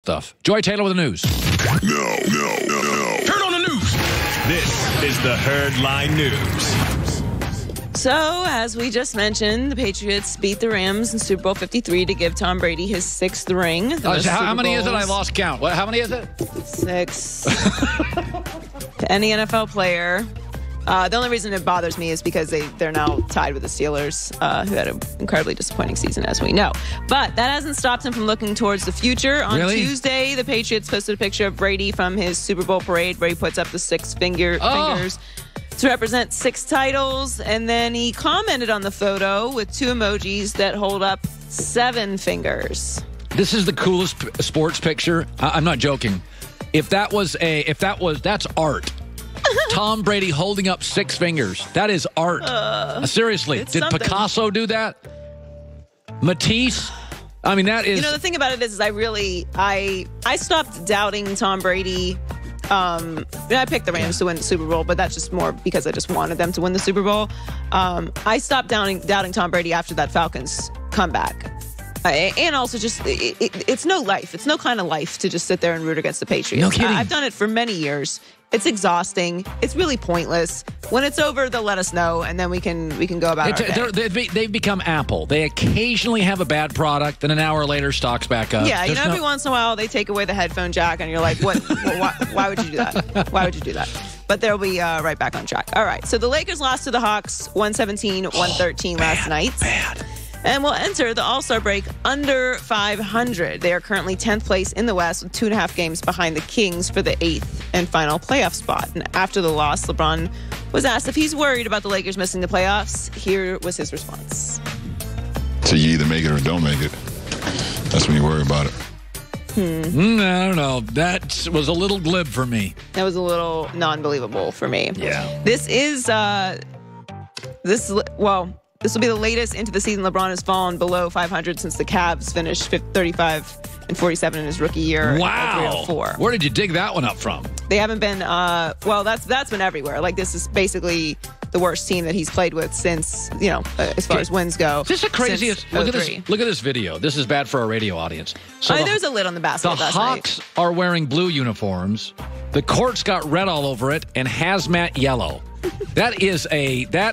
stuff. Joy Taylor with the news. No. Turn on the news. This is the HERDLINE News. So, as we just mentioned, the Patriots beat the Rams in Super Bowl 53 to give Tom Brady his 6th ring. How many is it? I lost count. How many is it? 6. To any NFL player. The only reason it bothers me is because they're now tied with the Steelers, who had an incredibly disappointing season, as we know. But that hasn't stopped him from looking towards the future. On Tuesday, the Patriots posted a picture of Brady from his Super Bowl parade where he puts up the fingers to represent 6 titles. And then he commented on the photo with 2 emojis that hold up 7 fingers. This is the coolest sports picture. I'm not joking. That's art. Tom Brady holding up 6 fingers. That is art. Seriously. Did something. Picasso do that? Matisse? I mean, that is... You know, the thing about it is I stopped doubting Tom Brady. I picked the Rams to win the Super Bowl, but that's just more because I just wanted them to win the Super Bowl. I stopped doubting Tom Brady after that Falcons comeback. And also just, it's no life. It's no kind of life to just sit there and root against the Patriots. No kidding. I've done it for many years. It's exhausting. It's really pointless. When it's over, they'll let us know, and then we can go about our day. They've become Apple. They occasionally have a bad product, then an hour later, stock's back up. Yeah, every once in a while, they take away the headphone jack, and you're like, what? Why would you do that? Why would you do that? But they'll be right back on track. All right, so the Lakers lost to the Hawks 117-113 last night. Bad. And will enter the All-Star break under 500. They are currently 10th place in the West with 2.5 games behind the Kings for the 8th and final playoff spot. And after the loss, LeBron was asked if he's worried about the Lakers missing the playoffs. Here was his response. So you either make it or don't make it. That's when you worry about it. I don't know. That was a little glib for me. That was a little non-believable for me. Yeah. This will be the latest into the season LeBron has fallen below 500 since the Cavs finished 35-47 in his rookie year. Wow. 304. Where did you dig that one up from? They haven't been, that's been everywhere. Like, this is basically the worst team that he's played with since, as far as wins go. This is the craziest. Look at this video. This is bad for our radio audience. So there's a lid on the basket. The Hawks are wearing blue uniforms. The court's got red all over it and hazmat yellow. That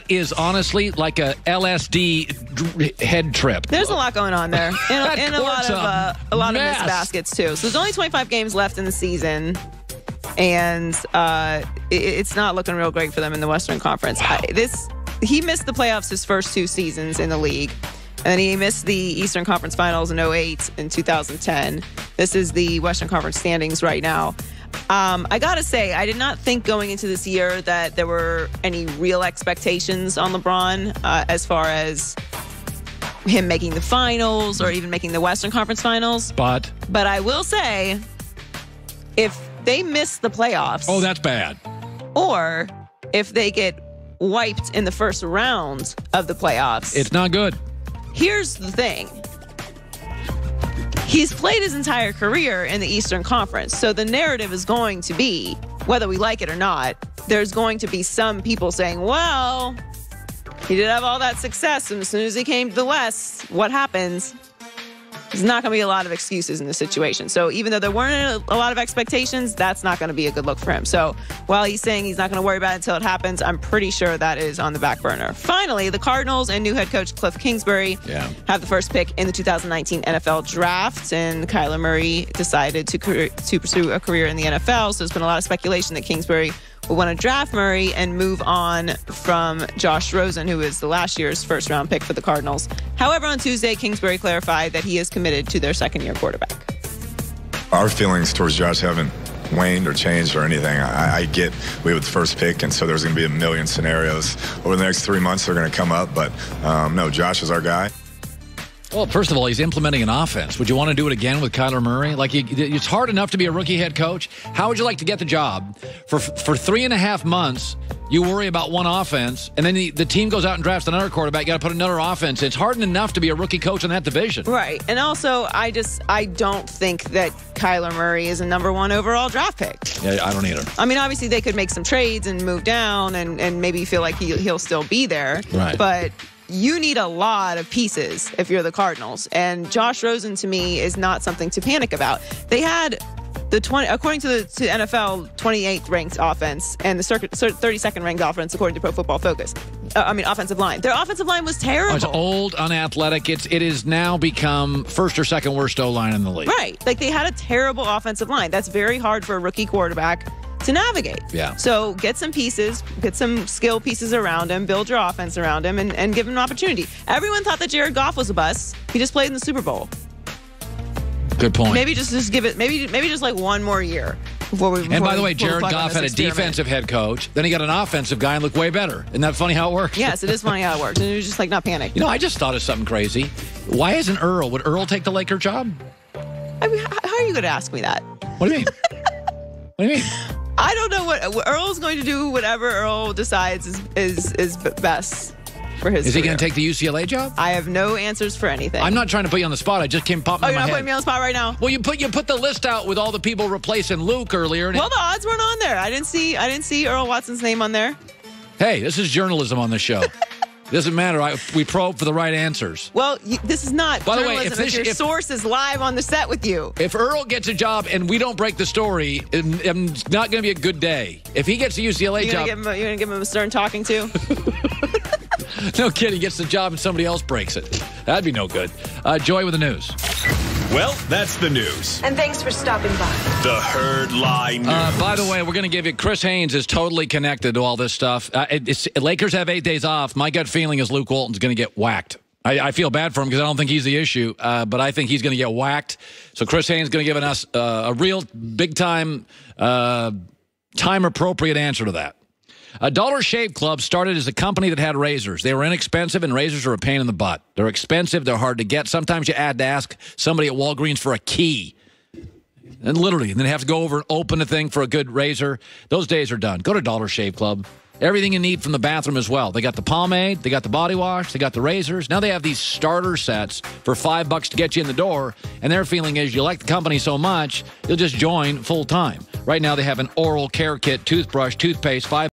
is honestly like a LSD head trip. There's a lot going on there, and a lot of missed baskets too. So there's only 25 games left in the season, and it's not looking real great for them in the Western Conference. Wow. He missed the playoffs his first 2 seasons in the league, and then he missed the Eastern Conference Finals in 2008 and 2010. This is the Western Conference standings right now. I gotta say, I did not think going into this year that there were any real expectations on LeBron as far as him making the finals or even making the Western Conference Finals. But I will say, if they miss the playoffs... Oh, that's bad. Or if they get wiped in the first round of the playoffs... It's not good. Here's the thing. He's played his entire career in the Eastern Conference, so the narrative is going to be, whether we like it or not, there's going to be some people saying, well, he did have all that success, and as soon as he came to the West, what happens? There's not going to be a lot of excuses in this situation. So even though there weren't a lot of expectations, that's not going to be a good look for him. So while he's saying he's not going to worry about it until it happens, I'm pretty sure that is on the back burner. Finally, the Cardinals and new head coach Cliff Kingsbury have the first pick in the 2019 NFL draft, and Kyler Murray decided to pursue a career in the NFL. So there's been a lot of speculation that Kingsbury will want to draft Murray and move on from Josh Rosen, who is the last year's first-round pick for the Cardinals. However, on Tuesday, Kingsbury clarified that he is committed to their second-year quarterback. Our feelings towards Josh haven't waned or changed or anything. I get we have the first pick, and so there's going to be a million scenarios over the next 3 months they're going to come up. But no, Josh is our guy. Well, first of all, he's implementing an offense. Would you want to do it again with Kyler Murray? Like, it's hard enough to be a rookie head coach. How would you like to get the job? For 3.5 months, you worry about one offense, and then the team goes out and drafts another quarterback. You got to put another offense. It's hard enough to be a rookie coach in that division. Right. And also, I don't think that Kyler Murray is a number 1 overall draft pick. Yeah, I don't either. I mean, obviously, they could make some trades and move down and maybe feel like he'll still be there. Right. But you need a lot of pieces if you're the Cardinals. And Josh Rosen, to me, is not something to panic about. They had according to NFL, 28th ranked offense and the 32nd ranked offense according to Pro Football Focus. Offensive line. Their offensive line was terrible. It's old, unathletic. It is now become first or second worst O-line in the league. Right. Like, they had a terrible offensive line. That's very hard for a rookie quarterback to navigate. Yeah. So get some pieces, get some skill pieces around him, build your offense around him, and give him an opportunity. Everyone thought that Jared Goff was a bust. He just played in the Super Bowl. Good point. Maybe just give it, maybe just like one more year. And by the way, Jared Goff had a defensive head coach. Then he got an offensive guy and looked way better. Isn't that funny how it works? Yes, it is funny how it works. And it was just like, not panic. You know, I just thought of something crazy. Why isn't Earl? Would Earl take the Laker job? I mean, how are you going to ask me that? What do you mean? What do you mean? I don't know what Earl's going to do. Whatever Earl decides is best for his. Is he career. going to take the UCLA job? I have no answers for anything. I'm not trying to put you on the spot. I just came popping in my head. You're not putting me on the spot right now? Well, you put the list out with all the people replacing Luke earlier. Well, the odds weren't on there. I didn't see Earl Watson's name on there. Hey, this is journalism on the show. It doesn't matter. We probe for the right ansers. Well, this is not By the journalism. way, if your source is live on the set with you. If Earl gets a job and we don't break the story, it's not going to be a good day. If he gets a UCLA job... You're going to give him a stern talking to? No kidding. He gets the job and somebody else breaks it. That'd be no good. Joy with the news. Well, that's the news. And thanks for stopping by. The HERDLINE news. By the way, we're going to give you... Chris Haynes is totally connected to all this stuff. Lakers have 8 days off. My gut feeling is Luke Walton's going to get whacked. I feel bad for him because I don't think he's the issue, but I think he's going to get whacked. So Chris Haynes is going to give us a real big-time, time-appropriate answer to that. Dollar Shave Club started as a company that had razors. They were inexpensive, and razors are a pain in the butt. They're expensive. They're hard to get. Sometimes you had to ask somebody at Walgreens for a key. And literally, and then have to go over and open the thing for a good razor. Those days are done. Go to Dollar Shave Club. Everything you need from the bathroom as well. They got the pomade. They got the body wash. They got the razors. Now they have these starter sets for $5 to get you in the door. And their feeling is you like the company so much, you'll just join full time. Right now they have an oral care kit, toothbrush, toothpaste, $5